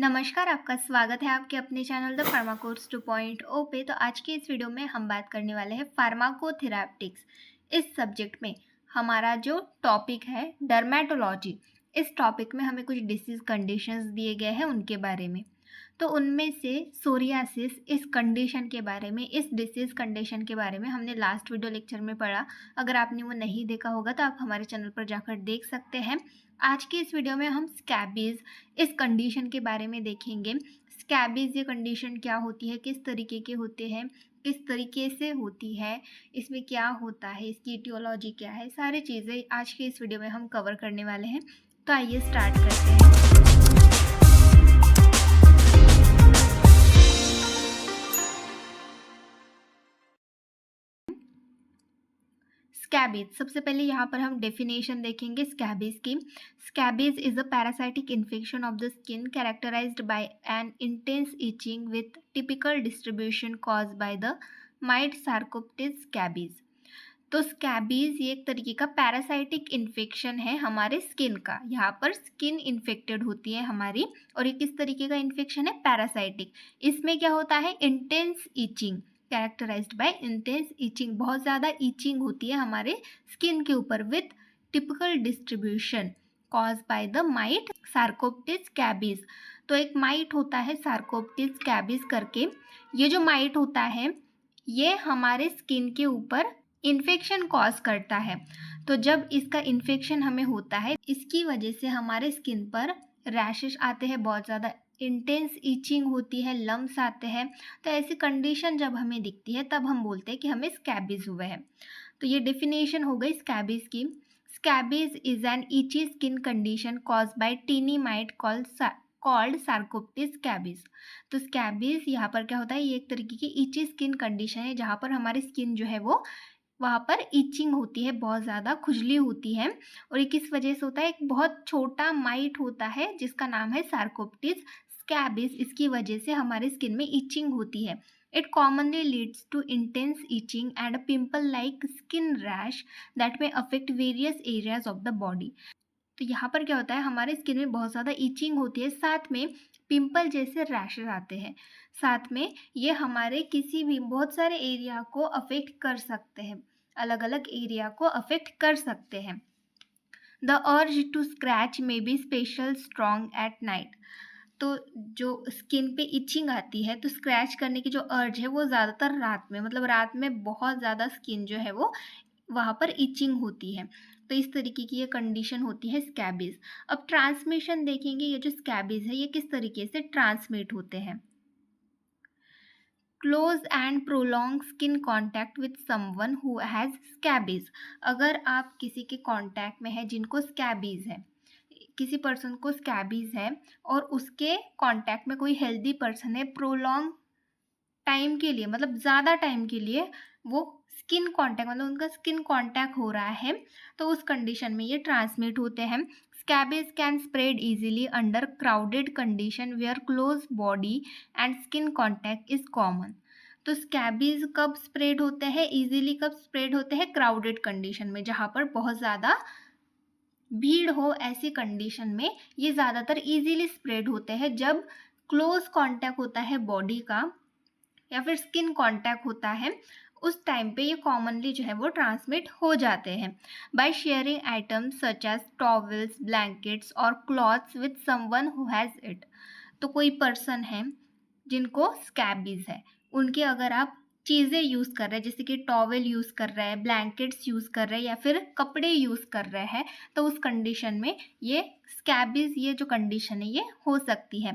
नमस्कार, आपका स्वागत है आपके अपने चैनल द फार्माकोर्स 2.0 पे। तो आज की इस वीडियो में हम बात करने वाले हैं फार्माकोथेराप्टिक्स। इस सब्जेक्ट में हमारा जो टॉपिक है डर्मेटोलॉजी। इस टॉपिक में हमें कुछ डिसीज कंडीशंस दिए गए हैं उनके बारे में। तो उनमें से सोरियासिस इस कंडीशन के बारे में, इस डिसीज कंडीशन के बारे में हमने लास्ट वीडियो लेक्चर में पढ़ा। अगर आपने वो नहीं देखा होगा तो आप हमारे चैनल पर जाकर देख सकते हैं। आज की इस वीडियो में हम स्कैबीज इस कंडीशन के बारे में देखेंगे। स्कैबीज ये कंडीशन क्या होती है, किस तरीके के होते हैं, किस तरीके से होती है, इसमें क्या होता है, इसकी इटियोलॉजी क्या है, सारी चीज़ें आज के इस वीडियो में हम कवर करने वाले हैं। तो आइए स्टार्ट करते हैं। स्कैबीज, सबसे पहले यहाँ पर हम डेफिनेशन देखेंगे स्कैबीज की। Scabies is a parasitic infection of the skin characterized by an intense itching with typical distribution caused by the mite sarcoptes scabies. तो स्कैबीज ये एक तरीके का पैरासाइटिक इन्फेक्शन है हमारे स्किन का। यहाँ पर स्किन इन्फेक्टेड होती है हमारी, और ये किस तरीके का इन्फेक्शन है, पैरासाइटिक। इसमें क्या होता है, intense itching, characterized by intense itching, बहुत ज़्यादा ईचिंग होती है हमारे स्किन के ऊपर, with typical distribution cause by the mite sarcoptes scabies. तो एक माइट होता है सार्कोप्टिस स्कैबीज करके। ये जो माइट होता है ये हमारे स्किन के ऊपर इन्फेक्शन कॉज करता है। तो जब इसका इन्फेक्शन हमें होता है, इसकी वजह से हमारे स्किन पर रैशेस आते हैं, बहुत ज़्यादा इंटेंस ईचिंग होती है, लम्स आते हैं। तो ऐसी कंडीशन जब हमें दिखती है तब हम बोलते हैं कि हमें स्कैबीज हुआ है। तो ये डेफिनेशन हो गई स्कैबीज की। Scabies is an itchy skin condition cause by tiny mite called sarcoptes scabies. तो स्कैबीज यहाँ पर क्या होता है, ये एक तरीके की इची स्किन कंडीशन है जहाँ पर हमारी स्किन जो है वो वहाँ पर इचिंग होती है, बहुत ज़्यादा खुजली होती है। और ये किस वजह से होता है, एक बहुत छोटा माइट होता है जिसका नाम है सार्कोप्टिस स्कैबिस। इसकी वजह से हमारे स्किन में इचिंग होती है। It commonly leads to intense itching and a pimple like skin rash that may affect various areas of the body. तो यहाँ पर क्या होता है, हमारे स्किन में बहुत ज़्यादा ईचिंग होती है, साथ में पिंपल जैसे रैशेज आते हैं। साथ में ये हमारे किसी भी बहुत सारे एरिया को अफेक्ट कर सकते हैं, अलग अलग एरिया को अफेक्ट कर सकते हैं। The urge to scratch may be special strong at night. तो जो स्किन पे इचिंग आती है तो स्क्रैच करने की जो अर्ज है वो ज़्यादातर रात में, मतलब रात में बहुत ज़्यादा स्किन जो है वो वहाँ पर इचिंग होती है। तो इस तरीके की ये कंडीशन होती है स्कैबीज। अब ट्रांसमिशन देखेंगे, ये जो स्कैबीज है ये किस तरीके से ट्रांसमिट होते हैं। Close and prolong skin contact with someone who has scabies. अगर आप किसी के कॉन्टैक्ट में है जिनको स्कैबीज है, किसी पर्सन को स्कैबीज है और उसके कॉन्टैक्ट में कोई हेल्दी पर्सन है, प्रोलॉन्ग टाइम के लिए, मतलब ज़्यादा टाइम के लिए वो स्किन कांटेक्ट, मतलब उनका स्किन कांटेक्ट हो रहा है, तो उस कंडीशन में ये ट्रांसमिट होते हैं। Scabies can spread easily under crowded condition where close body and skin contact is common. तो स्कैबीज कब स्प्रेड होते हैं इजीली, कब स्प्रेड होते हैं, क्राउडेड कंडीशन में, जहाँ पर बहुत ज़्यादा भीड़ हो, ऐसी कंडीशन में ये ज़्यादातर इजीली स्प्रेड होते हैं। जब क्लोज कांटेक्ट होता है बॉडी का या फिर स्किन कांटेक्ट होता है, उस टाइम पे ये कॉमनली जो है वो ट्रांसमिट हो जाते हैं by sharing items such as towels, blankets और clothes with someone who has it. तो कोई पर्सन है जिनको स्कैबीज है, उनके अगर आप चीज़ें यूज़ कर रहे हैं, जैसे कि टॉवेल यूज़ कर रहे हैं, ब्लैंकेट्स यूज़ कर रहे हैं या फिर कपड़े यूज़ कर रहे हैं, तो उस कंडीशन में ये स्कैबीज, ये जो कंडीशन है ये हो सकती है।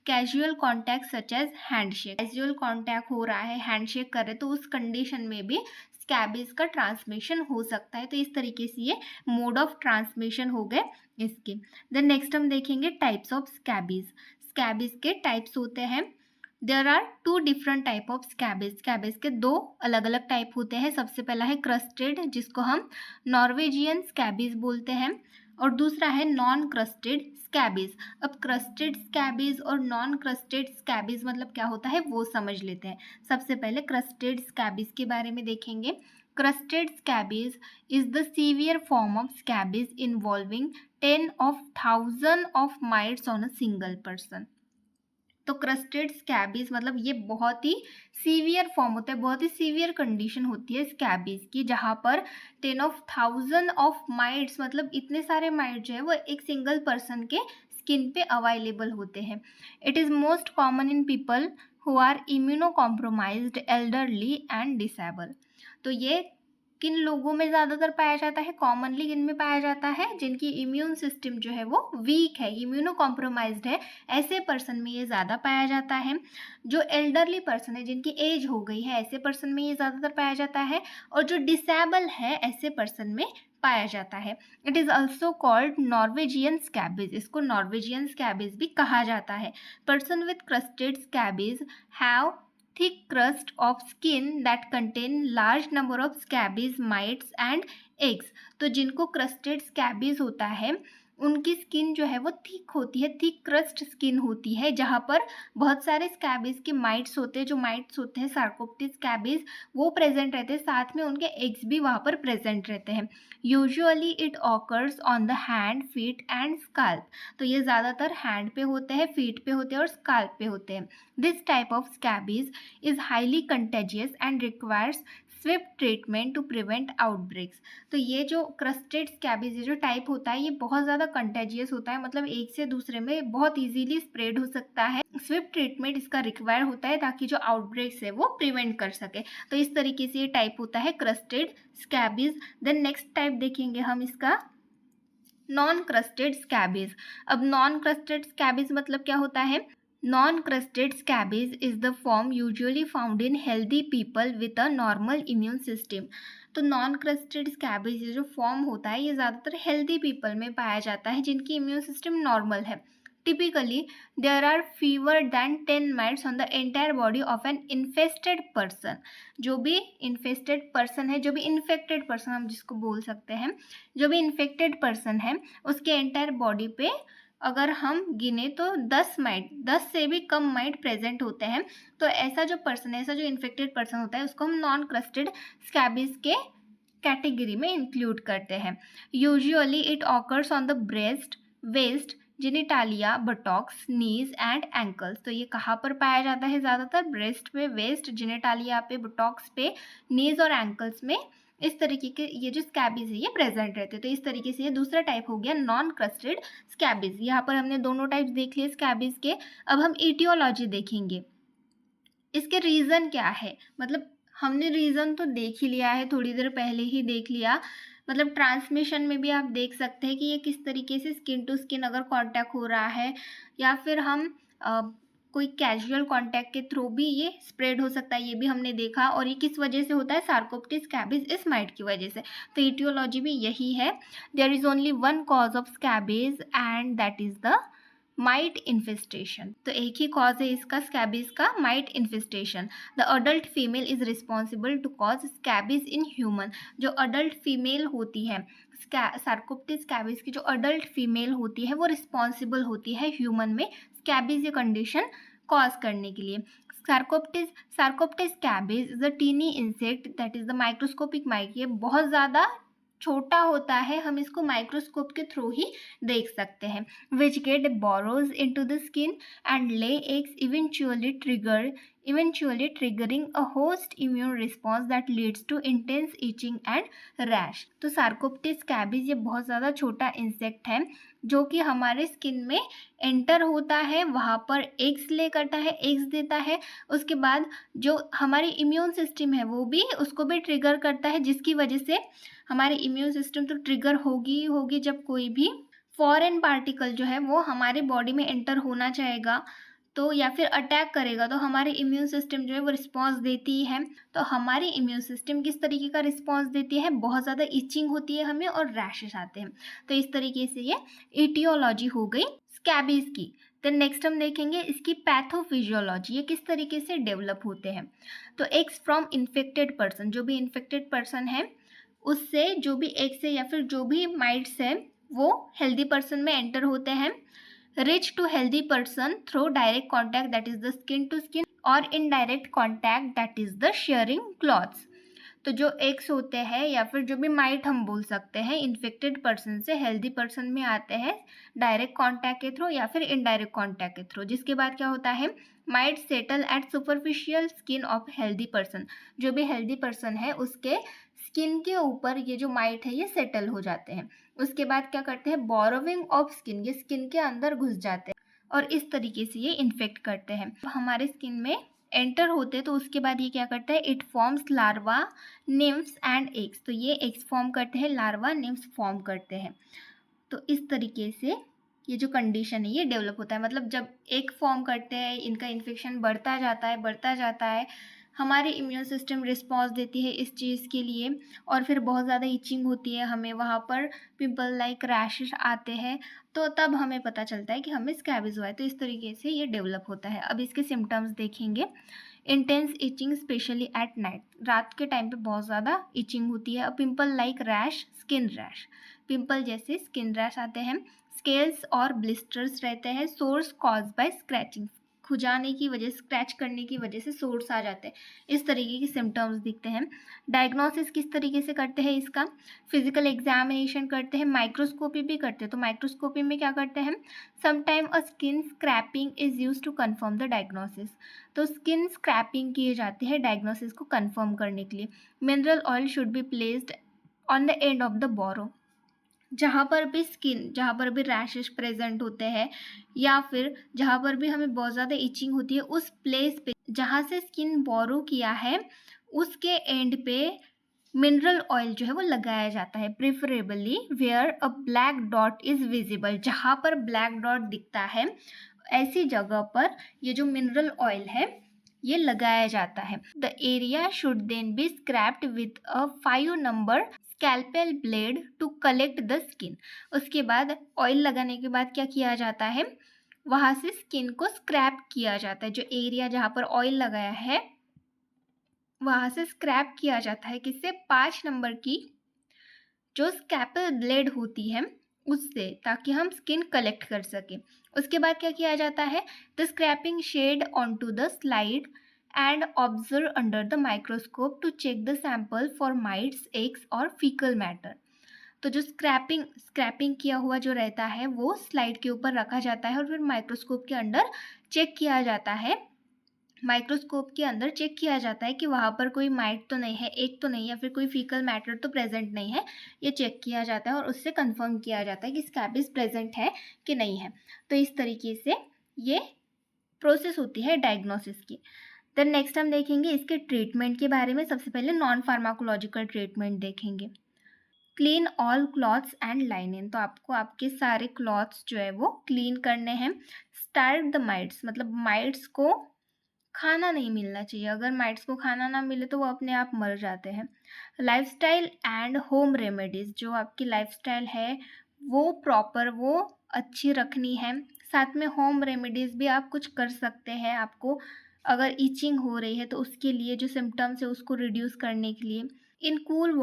Casual contact such as handshake, casual contact हो रहा है, हैंडशेक कर रहे, तो उस कंडीशन में भी स्कैबीज का ट्रांसमिशन हो सकता है। तो इस तरीके से ये मोड ऑफ ट्रांसमिशन हो गए इसके। देन नेक्स्ट हम देखेंगे टाइप्स ऑफ स्कैबीज। स्कैबीज के टाइप्स होते हैं, there are two different type of scabies. Scabies के दो अलग अलग टाइप होते हैं। सबसे पहला है क्रस्टेड, जिसको हम नॉर्वेजियन स्कैबीज बोलते हैं, और दूसरा है नॉन क्रस्टेड स्कैबीज। अब क्रस्टेड स्कैबीज और नॉन क्रस्टेड स्कैबीज मतलब क्या होता है वो समझ लेते हैं। सबसे पहले क्रस्टेड स्कैबीज के बारे में देखेंगे। Crusted scabies is the severe form of scabies involving 10 of 1000 of mites on a single person। तो क्रस्टेड स्कैबीज मतलब ये बहुत ही सीवियर फॉर्म होता है, बहुत ही सीवियर कंडीशन होती है स्कैबीज की, जहाँ पर 10,000 ऑफ माइट्स मतलब इतने सारे माइट जो है वो एक सिंगल पर्सन के स्किन पे अवेलेबल होते हैं। It is most common in people who are immunocompromised, elderly and disable. तो ये किन लोगों में ज़्यादातर पाया जाता है, कॉमनली किन में पाया जाता है, जिनकी इम्यून सिस्टम जो है वो वीक है, इम्यूनो कॉम्प्रोमाइज्ड है, ऐसे पर्सन में ये ज़्यादा पाया जाता है। जो एल्डरली पर्सन है, जिनकी एज हो गई है, ऐसे पर्सन में ये ज़्यादातर पाया जाता है। और जो डिसेबल है, ऐसे पर्सन में पाया जाता है। It is also called Norwegian scabies, इसको नॉर्वेजियन स्कैबीज भी कहा जाता है। Person with crusted scabies have thick crust of skin that contain large number of scabies, mites and eggs। तो जिनको क्रस्टेड स्कैबीज होता है उनकी स्किन जो है वो थिक होती है, थिक क्रस्ट स्किन होती है, जहाँ पर बहुत सारे स्कैबीज के माइट्स होते हैं, जो माइट्स होते हैं सार्कोप्टिस स्कैबीज वो प्रेजेंट रहते हैं, साथ में उनके एग्स भी वहाँ पर प्रेजेंट रहते हैं। Usually it occurs on the hand, feet and scalp. तो ये ज़्यादातर हैंड पे होते हैं, फीट पे होते हैं और स्काल्प पे होते हैं। This type of scabies is highly contagious and requires swift treatment to prevent outbreaks। तो ये जो क्रस्टेड स्कैबीज ये जो टाइप होता है ये बहुत ज़्यादा कंटेजियस होता है, मतलब एक से दूसरे में बहुत इजीली स्प्रेड हो सकता है। स्विफ्ट ट्रीटमेंट इसका रिक्वायर होता है ताकि जो आउटब्रेक्स है वो प्रिवेंट कर सके। तो इस तरीके से ये टाइप होता है crusted scabies. Then next type देखेंगे हम इसका नॉन क्रस्टेड स्कैबीज। अब नॉन क्रस्टेड स्कैबीज मतलब क्या होता है? Non-crusted scabies is the form usually found in healthy people with a normal immune system। तो नॉन क्रस्टेड स्कैबीज ये जो फॉर्म होता है ये ज़्यादातर हेल्दी पीपल में पाया जाता है जिनकी इम्यून सिस्टम नॉर्मल है। Typically there are fewer than 10 mites on the entire body of an infested person. जो भी इन्फेस्टेड पर्सन है, जो भी इन्फेक्टेड पर्सन हम जिसको बोल सकते हैं, जो भी इन्फेक्टेड पर्सन है उसके एंटायर बॉडी पे अगर हम गिने तो 10 से भी कम माइट प्रेजेंट होते हैं। तो ऐसा जो पर्सन है, ऐसा जो इन्फेक्टेड पर्सन होता है उसको हम नॉन क्रस्टेड स्कैबीज के कैटेगरी में इंक्लूड करते हैं। Usually it occurs on the breast, waist, genitalia, buttocks, knees and ankles. तो ये कहाँ पर पाया जाता है? ज़्यादातर ब्रेस्ट पे, वेस्ट, जेनिटालिया पे, बटॉक्स पे, नीज और एंकल्स में इस तरीके के ये जो स्कैबीज है ये प्रेजेंट रहते हैं। तो इस तरीके से ये दूसरा टाइप हो गया नॉन क्रस्टेड स्कैबीज। यहाँ पर हमने दोनों टाइप्स देख लिए स्कैबीज के। अब हम इटियोलॉजी देखेंगे, इसके रीज़न क्या है। मतलब हमने रीज़न तो देख ही लिया है, थोड़ी देर पहले ही देख लिया। मतलब ट्रांसमिशन में भी आप देख सकते हैं कि ये किस तरीके से स्किन टू स्किन अगर कांटेक्ट हो रहा है या फिर हम कोई कैजुअल कांटेक्ट के थ्रू भी ये स्प्रेड हो सकता है, ये भी हमने देखा। और ये किस वजह से होता है? सार्कोप्टिस स्कैबीज इस माइट की वजह से। तो इटियोलॉजी भी यही है। There is only one cause of scabies and that is the mite infestation. तो एक ही कॉज है इसका स्कैबीज का, mite infestation. The adult female is responsible to cause scabies in human. जो अडल्ट फीमेल होती है सार्कोप्टिस स्कैबीज की, जो अडल्ट फीमेल होती है वो रिस्पॉन्सिबल होती है ह्यूमन में स्कैबीज ये कंडीशन कॉज करने के लिए। Sarcoptes scabies is a tiny insect that is the microscopic mite. ये बहुत ज़्यादा छोटा होता है, हम इसको माइक्रोस्कोप के थ्रू ही देख सकते हैं। Which get burrows into the skin and lay eggs, eventually triggering a host immune response that leads to intense itching and rash। तो सार्कोप्टिस स्कैबीज ये बहुत ज़्यादा छोटा इंसेक्ट है जो कि हमारे स्किन में एंटर होता है, वहाँ पर एग्स ले करता है, एग्स देता है। उसके बाद जो हमारी इम्यून सिस्टम है वो भी उसको भी ट्रिगर करता है, जिसकी वजह से हमारी इम्यून सिस्टम तो ट्रिगर होगी ही होगी जब कोई भी फॉरेन पार्टिकल जो है वो हमारी बॉडी में एंटर होना चाहेगा तो या फिर अटैक करेगा तो हमारी इम्यून सिस्टम जो है वो रिस्पॉन्स देती है। तो हमारी इम्यून सिस्टम किस तरीके का रिस्पॉन्स देती है? बहुत ज़्यादा इचिंग होती है हमें और रैशेस आते हैं। तो इस तरीके से ये इटियोलॉजी हो गई स्कैबीज की। देन नेक्स्ट हम देखेंगे इसकी पैथोफिजियोलॉजी, ये किस तरीके से डेवलप होते हैं। तो एग्स फ्रॉम इन्फेक्टेड पर्सन, जो भी इन्फेक्टेड पर्सन है उससे जो भी एग से या फिर जो भी माइट्स है वो हेल्दी पर्सन में एंटर होते हैं। Reach to healthy person through direct contact that is the skin to skin और indirect contact that is the sharing clothes. तो जो एग्स होते हैं या फिर जो भी माइट हम बोल सकते हैं इन्फेक्टेड पर्सन से हेल्दी पर्सन में आते हैं डायरेक्ट कॉन्टैक्ट के थ्रू या फिर इनडायरेक्ट कॉन्टैक्ट के थ्रू, जिसके बाद क्या होता है might settle at superficial skin of healthy person. जो भी हेल्दी पर्सन है उसके स्किन के ऊपर ये जो माइट है ये सेटल हो जाते हैं। उसके बाद क्या करते हैं बोरोविंग ऑफ स्किन, ये स्किन के अंदर घुस जाते हैं और इस तरीके से ये इन्फेक्ट करते हैं हमारे स्किन में एंटर होते। तो उसके बाद ये क्या करता है it forms larva निम्फ्स and eggs. तो ये एग्स फॉर्म करते हैं, लार्वा निम्फ्स फॉर्म करते हैं। तो इस तरीके से ये जो कंडीशन है ये डेवलप होता है। मतलब जब एग फॉर्म करते हैं इनका इन्फेक्शन बढ़ता जाता है, हमारी इम्यून सिस्टम रिस्पॉन्स देती है इस चीज़ के लिए और फिर बहुत ज़्यादा इचिंग होती है, हमें वहाँ पर पिंपल लाइक रैशेस आते हैं, तो तब हमें पता चलता है कि हमें स्कैबिज़ हुआ है। तो इस तरीके से ये डेवलप होता है। अब इसके सिम्टम्स देखेंगे। Intense etching specially at night, रात के टाइम पे बहुत ज़्यादा इचिंग होती है। Pimple like rash, skin rash, pimple जैसे स्किन रैश आते हैं। स्केल्स और ब्लिस्टर्स रहते हैं। सोर्स कॉज बाय स्क्रैचिंग, खुजाने की वजह, स्क्रैच करने की वजह से सोर्स आ जाते हैं। इस तरीके के सिम्टम्स दिखते हैं। डायग्नोसिस किस तरीके से करते हैं इसका, फिजिकल एग्जामिनेशन करते हैं, माइक्रोस्कोपी भी करते हैं। तो माइक्रोस्कोपी में क्या करते हैं, sometime a skin scraping is use to confirm the diagnosis. तो स्किन स्क्रैपिंग किए जाते हैं डायग्नोसिस को कन्फर्म करने के लिए। Mineral oil should be placed on the end of the burrow, जहाँ पर भी रैशेस प्रेजेंट होते हैं या फिर जहाँ पर भी हमें बहुत ज़्यादा इचिंग होती है उस प्लेस पे जहाँ से स्किन बोरो किया है उसके एंड पे मिनरल ऑयल जो है वो लगाया जाता है। Preferably where a black dot is visible, जहाँ पर ब्लैक डॉट दिखता है ऐसी जगह पर ये जो मिनरल ऑयल है ये लगाया जाता है। The area should then be scraped with a 5 number scalpel blade to collect the skin. उसके बाद ऑयल लगाने के बाद क्या किया जाता है, वहाँ से स्किन को स्क्रैप किया जाता है। जो एरिया जहाँ पर ऑयल लगाया है वहाँ से स्क्रैप किया जाता है किससे, 5 नंबर की जो स्कैपल ब्लेड होती है उससे, ताकि हम स्किन कलेक्ट कर सकें। उसके बाद क्या किया जाता है, the scraping shed on to the slide and observe under the microscope to check the sample for mites, eggs और फीकल मैटर। तो जो स्क्रैपिंग किया हुआ जो रहता है वो स्लाइड के ऊपर रखा जाता है और फिर माइक्रोस्कोप के अंदर चेक किया जाता है। माइक्रोस्कोप के अंदर चेक किया जाता है कि वहाँ पर कोई माइट तो नहीं है, एग तो नहीं, या फिर कोई फीकल मैटर तो प्रेजेंट नहीं है। ये चेक किया जाता है और उससे कंफर्म किया जाता है कि स्कैबिस प्रेजेंट है कि नहीं है। तो इस तरीके से ये प्रोसेस होती है डायग्नोसिस की। देन नेक्स्ट हम देखेंगे इसके ट्रीटमेंट के बारे में। सबसे पहले नॉन फार्माकोलॉजिकल ट्रीटमेंट देखेंगे। Clean all clothes and linen, तो आपको आपके सारे क्लॉथ्स जो है वो क्लीन करने हैं। स्टार्व द माइट्स, मतलब माइट्स को खाना नहीं मिलना चाहिए। अगर माइट्स को खाना ना मिले तो वो अपने आप मर जाते हैं। लाइफस्टाइल एंड होम रेमेडीज़, जो आपकी लाइफस्टाइल है वो प्रॉपर, वो अच्छी रखनी है। साथ में होम रेमेडीज़ भी आप कुछ कर सकते हैं। आपको अगर ईचिंग हो रही है तो उसके लिए जो सिम्टम्स है उसको रिड्यूस करने के लिए इन कूल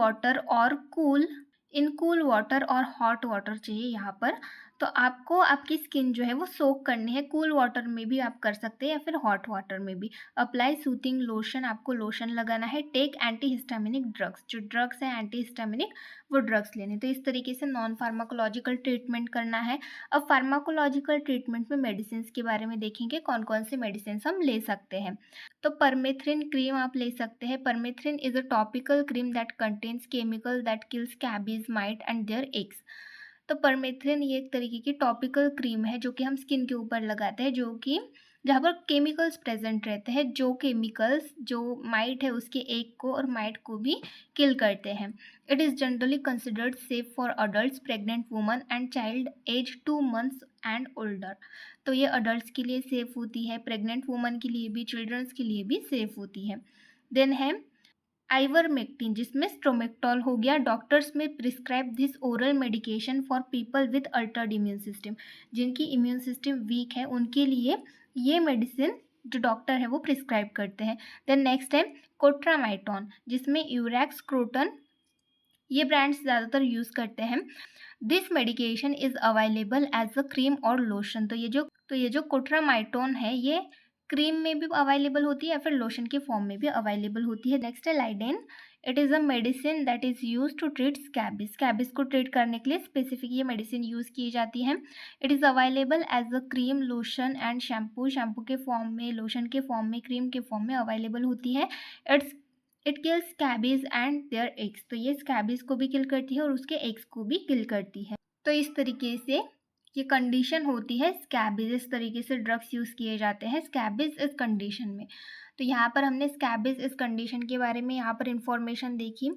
वाटर और हॉट वाटर चाहिए यहाँ पर। तो आपको आपकी स्किन जो है वो सोक करनी है। कूल वाटर में भी आप कर सकते हैं या फिर हॉट वाटर में भी। अप्लाई सूथिंग लोशन, आपको लोशन लगाना है। टेक एंटीहिस्टामिनिक ड्रग्स, जो ड्रग्स है एंटीहिस्टामिनिक वो ड्रग्स लेने। तो इस तरीके से नॉन फार्माकोलॉजिकल ट्रीटमेंट करना है। अब फार्माकोलॉजिकल ट्रीटमेंट में मेडिसिन के बारे में देखेंगे कौन कौन से मेडिसिन हम ले सकते हैं। तो परमेथ्रिन क्रीम आप ले सकते हैं। Permethrin is a topical cream that contains chemical that kills scabies, might and their eggs. तो परमेथ्रिन ये एक तरीके की टॉपिकल क्रीम है जो कि हम स्किन के ऊपर लगाते हैं, जो कि जहाँ पर केमिकल्स प्रेजेंट रहते हैं, जो केमिकल्स जो माइट है उसके एग को और माइट को भी किल करते हैं। It is generally considered safe for adult, pregnant woman and child age 2 months and older. तो ये अडल्ट के लिए सेफ़ होती है, प्रेग्नेंट वुमन के लिए भी, चिल्ड्रंस के लिए भी सेफ़ होती है। देन है आइवरमेक्टिन, जिसमें स्ट्रोमेक्टॉल हो गया। डॉक्टर्स में prescribe this oral medication for people with Altered immune system, जिनकी इम्यून सिस्टम वीक है उनके लिए ये मेडिसिन जो डॉक्टर है वो प्रिस्क्राइब करते हैं। देन नेक्स्ट है कोट्रामाइटोन, जिसमें यूरैक्स, क्रोटन, ये ब्रांड्स ज़्यादातर यूज़ करते हैं। This medication is available as a cream और लोशन। तो ये जो कोट्रामाइटोन है ये क्रीम में भी अवेलेबल होती है या फिर लोशन के फॉर्म में भी अवेलेबल होती है। नेक्स्ट है lindane. It is a medicine that is use to treat scabies. Scabies को ट्रीट करने के लिए स्पेसिफिक ये मेडिसिन यूज़ की जाती है। It is available as a cream, lotion and shampoo. Shampoo के फॉर्म में, लोशन के फॉर्म में, क्रीम के फॉर्म में अवेलेबल होती है। It kills scabies and their eggs. तो ये स्कैबिस को भी किल करती है और उसके एग्स को भी किल करती है। तो इस तरीके से ये कंडीशन होती है स्कैबिस। इस तरीके से ड्रग्स यूज़ किए जाते हैं स्कैबिस इस कंडीशन में। तो यहाँ पर हमने स्कैबिस इस कंडीशन के बारे में यहाँ पर इंफॉर्मेशन देखी।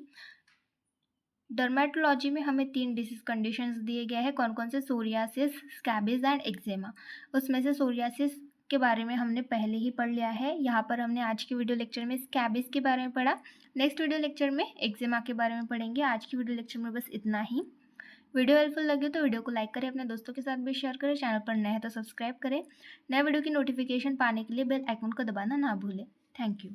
डर्मेटोलॉजी में हमें 3 डिसीज कंडीशंस दिए गए हैं। कौन कौन से? Psoriasis, स्कैबिस and eczema. उसमें से सोरियासिस के बारे में हमने पहले ही पढ़ लिया है। यहाँ पर हमने आज के वीडियो लेक्चर में स्कैबिस के बारे में पढ़ा। नेक्स्ट वीडियो लेक्चर में एक्जिमा के बारे में पढ़ेंगे। आज की वीडियो लेक्चर में बस इतना ही। वीडियो हेल्पफुल लगे तो वीडियो को लाइक करें, अपने दोस्तों के साथ भी शेयर करें। चैनल पर नए हैं तो सब्सक्राइब करें। नए वीडियो की नोटिफिकेशन पाने के लिए बेल आइकन को दबाना ना भूलें। Thank you.